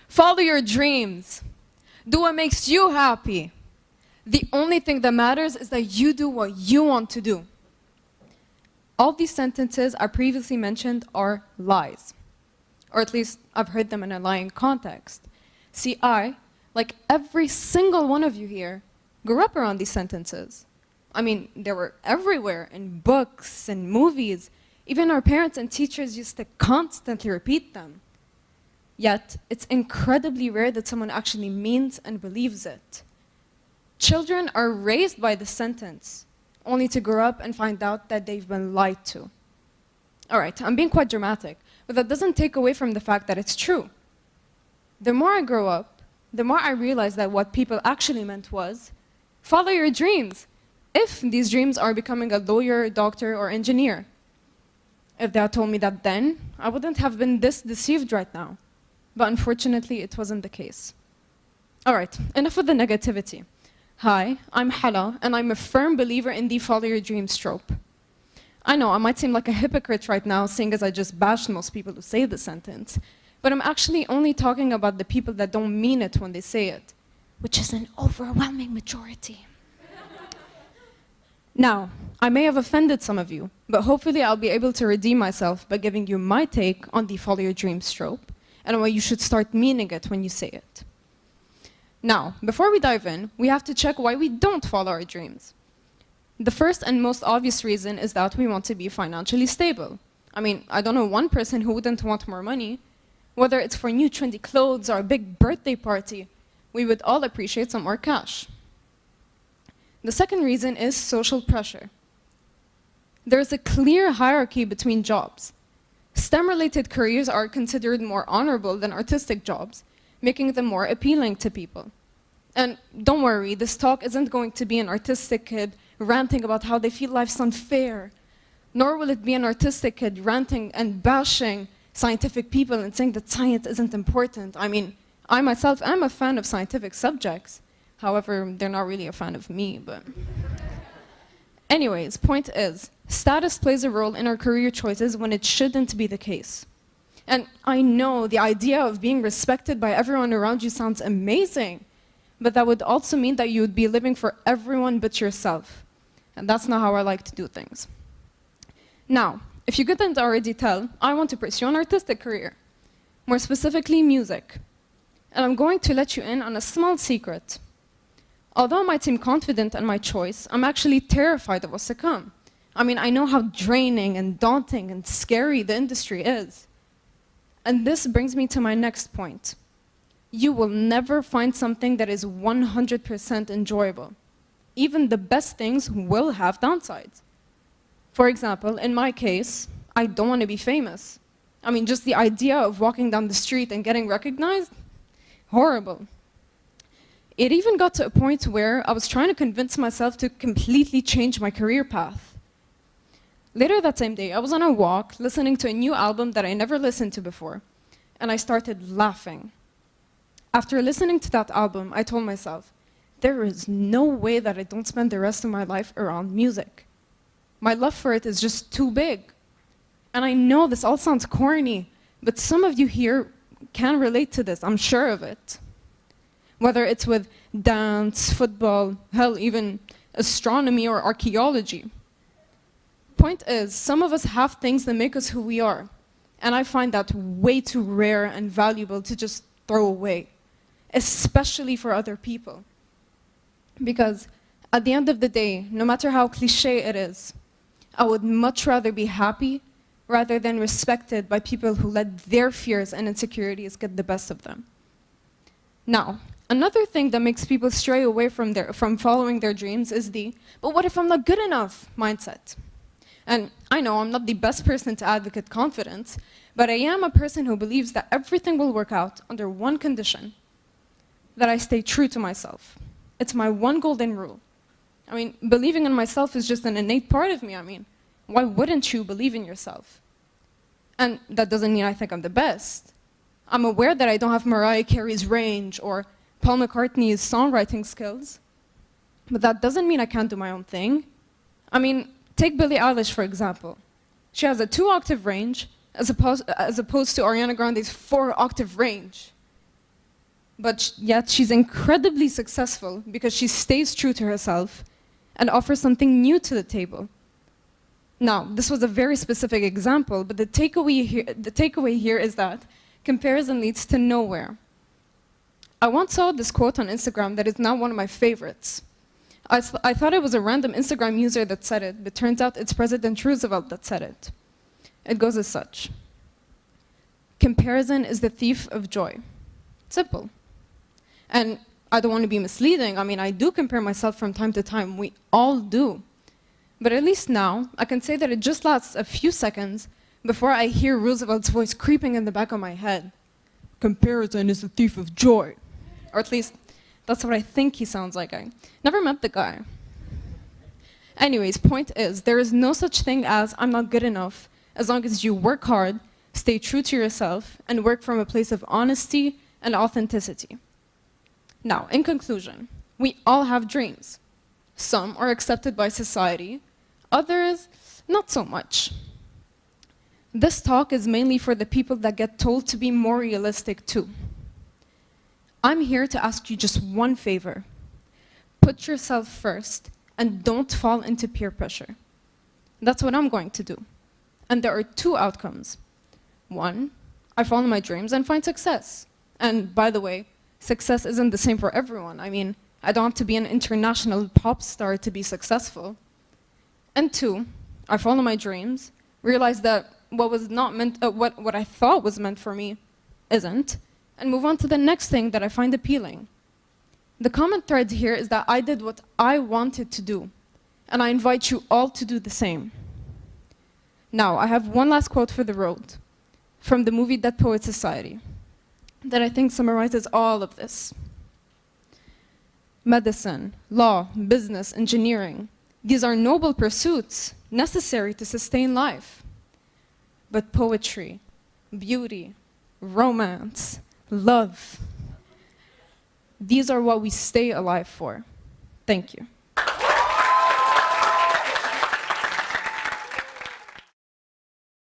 Follow your dreams. Do what makes you happy. The only thing that matters is that you do what you want to do. All these sentences I previously mentioned are lies. Or at least I've heard them in a lying context. See, I, like every single one of you here, grew up around these sentences. I mean, they were everywhere, in books and movies. Even our parents and teachers used to constantly repeat them. Yet, it's incredibly rare that someone actually means and believes it. Children are raised by this sentence, only to grow up and find out that they've been lied to. All right, I'm being quite dramatic, but that doesn't take away from the fact that it's true. The more I grow up, the more I realize that what people actually meant was, follow your dreams, if these dreams are becoming a lawyer, doctor, or engineer. If they had told me that then, I wouldn't have been this deceived right now. But unfortunately, it wasn't the case. All right, enough of the negativity. Hi, I'm Hala, and I'm a firm believer in the follow your dreams trope. I know I might seem like a hypocrite right now, seeing as I just bashed most people who say the sentence, but I'm actually only talking about the people that don't mean it when they say it, which is an overwhelming majority. Now, I may have offended some of you, but hopefully I'll be able to redeem myself by giving you my take on the follow your dreams trope, and why you should start meaning it when you say it. Now, before we dive in, we have to check why we don't follow our dreams. The first and most obvious reason is that we want to be financially stable. I mean, I don't know one person who wouldn't want more money. Whether it's for new trendy clothes or a big birthday party, we would all appreciate some more cash. The second reason is social pressure. There's a clear hierarchy between jobs. STEM-related careers are considered more honorable than artistic jobs, making them more appealing to people. And don't worry, this talk isn't going to be an artistic kid ranting about how they feel life's unfair, nor will it be an artistic kid ranting and bashing scientific people and saying that science isn't important. I mean, I myself am a fan of scientific subjects. However, they're not really a fan of me, but... Anyways, point is, status plays a role in our career choices when it shouldn't be the case. And I know the idea of being respected by everyone around you sounds amazing, but that would also mean that you would be living for everyone but yourself. And that's not how I like to do things. Now, if you couldn't already tell, I want to pursue an artistic career, more specifically music. And I'm going to let you in on a small secret. Although I might seem confident in my choice, I'm actually terrified of what's to come. I mean, I know how draining and daunting and scary the industry is. And this brings me to my next point. You will never find something that is 100% enjoyable. Even the best things will have downsides. For example, in my case, I don't want to be famous. I mean, just the idea of walking down the street and getting recognized, horrible. It even got to a point where I was trying to convince myself to completely change my career path. Later that same day, I was on a walk listening to a new album that I never listened to before, and I started laughing. After listening to that album, I told myself, there is no way that I don't spend the rest of my life around music. My love for it is just too big. And I know this all sounds corny, but some of you here can relate to this, I'm sure of it. Whether it's with dance, football, hell, even astronomy or archaeology. Point is, some of us have things that make us who we are, and I find that way too rare and valuable to just throw away, especially for other people. Because at the end of the day, no matter how cliche it is, I would much rather be happy rather than respected by people who let their fears and insecurities get the best of them. Now, another thing that makes people stray away from following their dreams is the, but what if I'm not good enough mindset. And I know I'm not the best person to advocate confidence, but I am a person who believes that everything will work out under one condition, that I stay true to myself. It's my one golden rule. I mean, believing in myself is just an innate part of me. I mean, why wouldn't you believe in yourself? And that doesn't mean I think I'm the best. I'm aware that I don't have Mariah Carey's range or Paul McCartney's songwriting skills, but that doesn't mean I can't do my own thing. I mean, take Billie Eilish, for example. She has a 2-octave range as opposed to Ariana Grande's 4-octave range. but yet she's incredibly successful because she stays true to herself and offers something new to the table. Now, this was a very specific example, but the takeaway here is that comparison leads to nowhere. I once saw this quote on Instagram that is now one of my favorites. I thought it was a random Instagram user that said it, but turns out it's President Roosevelt that said it. It goes as such. Comparison is the thief of joy. Simple. And I don't want to be misleading. I mean, I do compare myself from time to time. We all do. But at least now, I can say that it just lasts a few seconds before I hear Roosevelt's voice creeping in the back of my head. Comparison is the thief of joy. Or at least, that's what I think he sounds like. I never met the guy. Anyways, point is, there is no such thing as I'm not good enough as long as you work hard, stay true to yourself, and work from a place of honesty and authenticity. Now, in conclusion, we all have dreams. Some are accepted by society, others not so much. This talk is mainly for the people that get told to be more realistic too. I'm here to ask you just one favor. Put yourself first and don't fall into peer pressure. That's what I'm going to do. And there are two outcomes. One, I follow my dreams and find success. And by the way, success isn't the same for everyone. I mean, I don't have to be an international pop star to be successful. And two, I follow my dreams, realize that what I thought was meant for me isn't, and move on to the next thing that I find appealing. The common thread here is that I did what I wanted to do, and I invite you all to do the same. Now, I have one last quote for the road, from the movie Dead Poets Society, that I think summarizes all of this. Medicine, law, business, engineering, these are noble pursuits necessary to sustain life. But poetry, beauty, romance, love, these are what we stay alive for. Thank you.